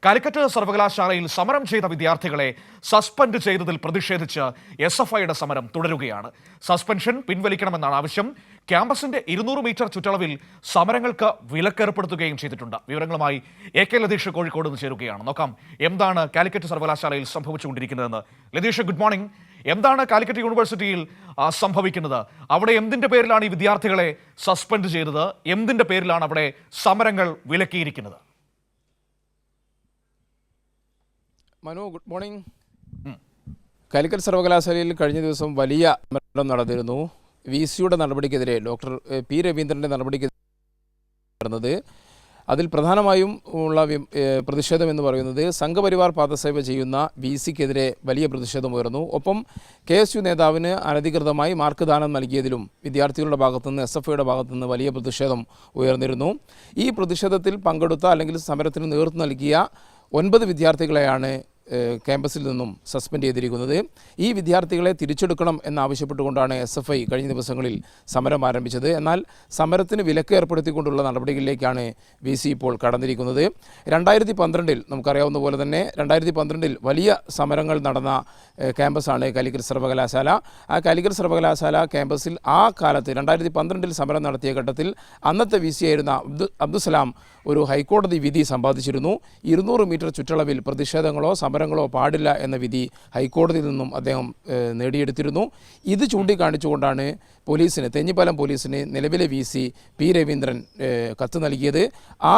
കാലിക്കറ്റ് സർവകലാശാലയിൽ സമരം ചെയ്ത വിദ്യാർത്ഥികളെ സസ്പെൻഡ് ചെയ്തതിൽ പ്രതിഷേധിച്ച് SFIയുടെ സമരം തുടരുകയാണ്. സസ്പെൻഷൻ പിൻവലിക്കണമെന്നാണ് ആവശ്യം. ക്യാമ്പസിന്റെ 200 മീറ്റർ ചുറ്റളവിൽ സമരങ്ങൾക്ക് വിലക്കേർപ്പെടുത്തുകയും ചെയ്തിട്ടുണ്ട്. വിവരങ്ങളുമായി AK ലതീഷ് കോഴിക്കോട് നിന്ന് ചേരുകയാണ്. നോക്കാം എന്താണ് കാലിക്കറ്റ് സർവകലാശാലയിൽ സംഭവിച്ചുകൊണ്ടിരിക്കുന്നതെന്ന്. Latheesh, good morning. എന്താണ് കാലിക്കറ്റ് യൂണിവേഴ്സിറ്റിയിൽ സംഭവിക്കുന്നത്? അവിടെ എന്തിന്റെ പേരിലാണ് ഈ വിദ്യാർത്ഥികളെ സസ്പെൻഡ് ചെയ്തത്? എന്തിന്റെ പേരിലാണ് അവിടെ സമരങ്ങൾ വിലക്കിയിരിക്കുന്നത്? Manu, good morning. കാലിക്കറ്റ് സർവകലാശാലയിൽ കഴിഞ്ഞ ദിവസം വലിയ സമരം നടന്നിരുന്നു. VCയുടെ നടപടിക്കെതിരെ, ഡോക്ടർ P. രവീന്ദ്രൻ്റെ നടപടിക്കെതിരെ നടന്നത്. അതിൽ പ്രധാനമായും ഉള്ള പ്രതിഷേധം എന്ന് പറയുന്നത് സംഘപരിവാർ പാദസേവ ചെയ്യുന്ന VCക്കെതിരെ വലിയ പ്രതിഷേധമുയർന്നു. ഒപ്പം KSU നേതാവിന് അനധികൃതമായി മാർക്ക് ദാനം നൽകിയതിലും വിദ്യാർത്ഥികളുടെ ഭാഗത്തുനിന്ന് SFIയുടെ ഭാഗത്തുനിന്ന് വലിയ പ്രതിഷേധം ഉയർന്നിരുന്നു. ഈ പ്രതിഷേധത്തിൽ പങ്കെടുത്ത അല്ലെങ്കിൽ സമരത്തിന് നേതൃത്വം നൽകിയ 9 വിദ്യാർത്ഥികളെയാണ് ക്യാമ്പസിൽ നിന്നും സസ്പെൻഡ് ചെയ്തിരിക്കുന്നത്. ഈ വിദ്യാർത്ഥികളെ തിരിച്ചെടുക്കണം എന്നാവശ്യപ്പെട്ടുകൊണ്ടാണ് SFI കഴിഞ്ഞ ദിവസങ്ങളിൽ സമരം ആരംഭിച്ചത്. എന്നാൽ സമരത്തിന് വിലക്ക് ഏർപ്പെടുത്തിക്കൊണ്ടുള്ള നടപടികളിലേക്കാണ് VC ഇപ്പോൾ കടന്നിരിക്കുന്നത്. 2012 നമുക്കറിയാവുന്ന പോലെ തന്നെ 2012 വലിയ സമരങ്ങൾ നടന്ന ക്യാമ്പസാണ് കാലിക്കറ്റ് സർവകലാശാല. ആ കാലിക്കറ്റ് സർവകലാശാല ക്യാമ്പസിൽ ആ കാലത്ത് 2012 സമരം നടത്തിയ ഘട്ടത്തിൽ അന്നത്തെ VC ആയിരുന്ന അബ്ദുസലാം ഒരു ഹൈക്കോടതി വിധി സമ്പാദിച്ചിരുന്നു. 200 മീറ്റർ ചുറ്റളവിൽ പ്രതിഷേധങ്ങളോ സമരങ്ങളോ പാടില്ല എന്ന വിധി ഹൈക്കോടതിയിൽ നിന്നും അദ്ദേഹം നേടിയെടുത്തിരുന്നു. ഇത് ചൂണ്ടിക്കാണിച്ചുകൊണ്ടാണ് പോലീസിന്, തെഞ്ഞിപ്പാലം പോലീസിന് നിലവിലെ VC P. രവീന്ദ്രൻ കത്ത് നൽകിയത്. ആ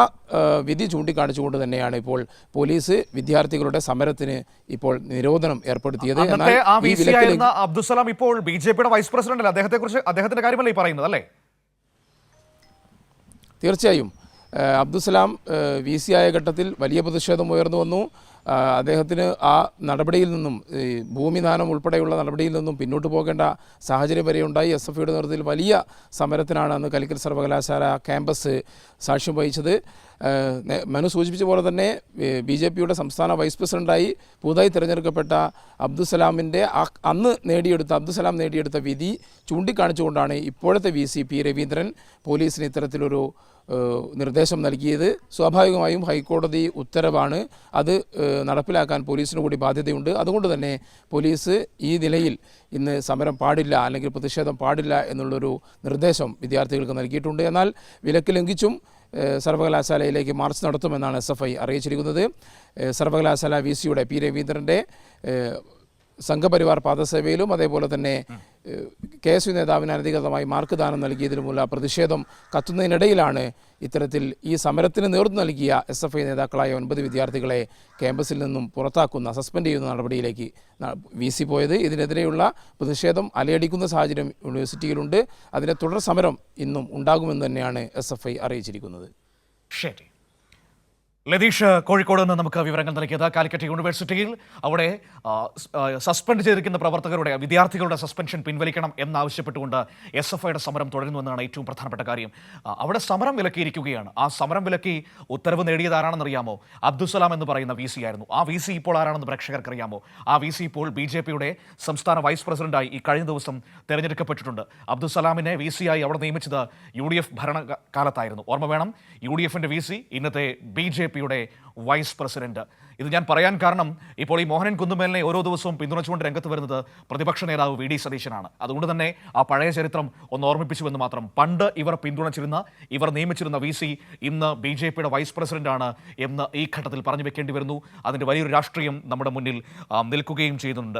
വിധി ചൂണ്ടിക്കാണിച്ചുകൊണ്ട് തന്നെയാണ് ഇപ്പോൾ പോലീസ് വിദ്യാർത്ഥികളുടെ സമരത്തിന് ഇപ്പോൾ നിരോധനം ഏർപ്പെടുത്തിയത്. അബ്ദുസലാം ഇപ്പോൾ BJPയുടെ വൈസ് പ്രസിഡന്റ് അല്ലേ? അദ്ദേഹത്തിന്റെ കാര്യമല്ലേ ഈ പറയുന്നത്, അല്ലേ? തീർച്ചയായും അബ്ദുസലാം VC ആയ ഘട്ടത്തിൽ വലിയ പ്രതിഷേധം ഉയർന്നു വന്നു. അദ്ദേഹത്തിന് ആ നടപടിയിൽ നിന്നും, ഭൂമിദാനം ഉൾപ്പെടെയുള്ള നടപടിയിൽ നിന്നും പിന്നോട്ട് പോകേണ്ട സാഹചര്യം വരെ ഉണ്ടായി. SFIയുടെ നേതൃത്വത്തിൽ വലിയ സമരത്തിനാണ് അന്ന് കാലിക്കറ്റ് സർവകലാശാല ക്യാമ്പസ് സാക്ഷ്യം വഹിച്ചത്. മനു സൂചിപ്പിച്ച പോലെ തന്നെ BJPയുടെ സംസ്ഥാന വൈസ് പ്രസിഡന്റായി പുതുതായി തിരഞ്ഞെടുക്കപ്പെട്ട അബ്ദുസലാമിൻ്റെ അബ്ദുസലാം നേടിയെടുത്ത വിധി ചൂണ്ടിക്കാണിച്ചുകൊണ്ടാണ് ഇപ്പോഴത്തെ VC P. രവീന്ദ്രൻ പോലീസിന് ഇത്തരത്തിലൊരു നിർദ്ദേശം നൽകിയത്. സ്വാഭാവികമായും ഹൈക്കോടതി ഉത്തരവാണ്, അത് നടപ്പിലാക്കാൻ പോലീസിന് കൂടി ബാധ്യതയുണ്ട്. അതുകൊണ്ട് തന്നെ പോലീസ് ഈ നിലയിൽ ഇന്ന് സമരം പാടില്ല അല്ലെങ്കിൽ പ്രതിഷേധം പാടില്ല എന്നുള്ളൊരു നിർദ്ദേശം വിദ്യാർത്ഥികൾക്ക് നൽകിയിട്ടുണ്ട്. എന്നാൽ വിലക്ക് ലംഘിച്ചും സർവകലാശാലയിലേക്ക് മാർച്ച് നടത്തുമെന്നാണ് SFI അറിയിച്ചിരിക്കുന്നത്. സർവകലാശാല VCയുടെ P. രവീന്ദ്രൻ്റെ സംഘപരിവാർ പാദസേവയിലും അതേപോലെ തന്നെ KSU നേതാവിന് അനധികൃതമായി മാർക്ക് ദാനം നൽകിയതിലുമുള്ള പ്രതിഷേധം കത്തുന്നതിനിടയിലാണ് ഇത്തരത്തിൽ ഈ സമരത്തിന് നേതൃത്വം നൽകിയ SFI നേതാക്കളായ 9 വിദ്യാർത്ഥികളെ ക്യാമ്പസിൽ നിന്നും പുറത്താക്കുന്ന, സസ്പെൻഡ് ചെയ്യുന്ന നടപടിയിലേക്ക് VC പോയത്. ഇതിനെതിരെയുള്ള പ്രതിഷേധം അലയടിക്കുന്ന സാഹചര്യം യൂണിവേഴ്സിറ്റിയിലുണ്ട്. അതിൻ്റെ തുടർ സമരം ഇന്നും ഉണ്ടാകുമെന്ന് തന്നെയാണ് SFI അറിയിച്ചിരിക്കുന്നത്. ശരി, ലതീഷ് കോഴിക്കോട് നിന്ന് നമുക്ക് വിവരങ്ങൾ നൽകിയത്. കാലിക്കറ്റ് യൂണിവേഴ്സിറ്റിയിൽ അവിടെ സസ്പെൻഡ് ചെയ്തിരിക്കുന്ന വിദ്യാർത്ഥികളുടെ സസ്പെൻഷൻ പിൻവലിക്കണം എന്നാവശ്യപ്പെട്ടുകൊണ്ട് SFIയുടെ സമരം തുടരുന്നുവെന്നാണ് ഏറ്റവും പ്രധാനപ്പെട്ട കാര്യം. അവിടെ സമരം വിലക്കിയിരിക്കുകയാണ്. ആ സമരം വിലക്കി ഉത്തരവ് നേടിയത് ആരാണെന്നറിയാമോ? അബ്ദുസലാം എന്ന് പറയുന്ന VC ആയിരുന്നു. ആ VC ഇപ്പോൾ ആരാണെന്ന് പ്രേക്ഷകർക്ക് അറിയാമോ? ആ VC ഇപ്പോൾ BJPയുടെ സംസ്ഥാന വൈസ് പ്രസിഡന്റായി ഈ കഴിഞ്ഞ ദിവസം തെരഞ്ഞെടുക്കപ്പെട്ടിട്ടുണ്ട്. അബ്ദുസലാമിനെ VC ആയി അവിടെ നിയമിച്ചത് UDF ഭരണകാലത്തായിരുന്നു. ഓർമ്മ വേണം, UDFന്റെ VC ഇന്നത്തെ BJPയുടെ വൈസ് പ്രസിഡന്റ്. ഇത് ഞാൻ പറയാൻ കാരണം, ഇപ്പോൾ ഈ മോഹനൻ കുന്നുമേലിനെ ഓരോ ദിവസവും പിന്തുണച്ചുകൊണ്ട് രംഗത്ത് വരുന്നത് പ്രതിപക്ഷ നേതാവ് VD സതീശനാണ്. അതുകൊണ്ട് തന്നെ ആ പഴയ ചരിത്രം ഒന്ന് ഓർമ്മിപ്പിച്ചുവെന്ന് മാത്രം. പണ്ട് ഇവർ നിയമിച്ചിരുന്ന VC ഇന്ന് BJPയുടെ വൈസ് പ്രസിഡന്റാണ് എന്ന് ഈ ഘട്ടത്തിൽ പറഞ്ഞു വെക്കേണ്ടി വരുന്നു. അതിൻ്റെ വലിയൊരു രാഷ്ട്രീയം നമ്മുടെ മുന്നിൽ നിൽക്കുകയും ചെയ്യുന്നുണ്ട്.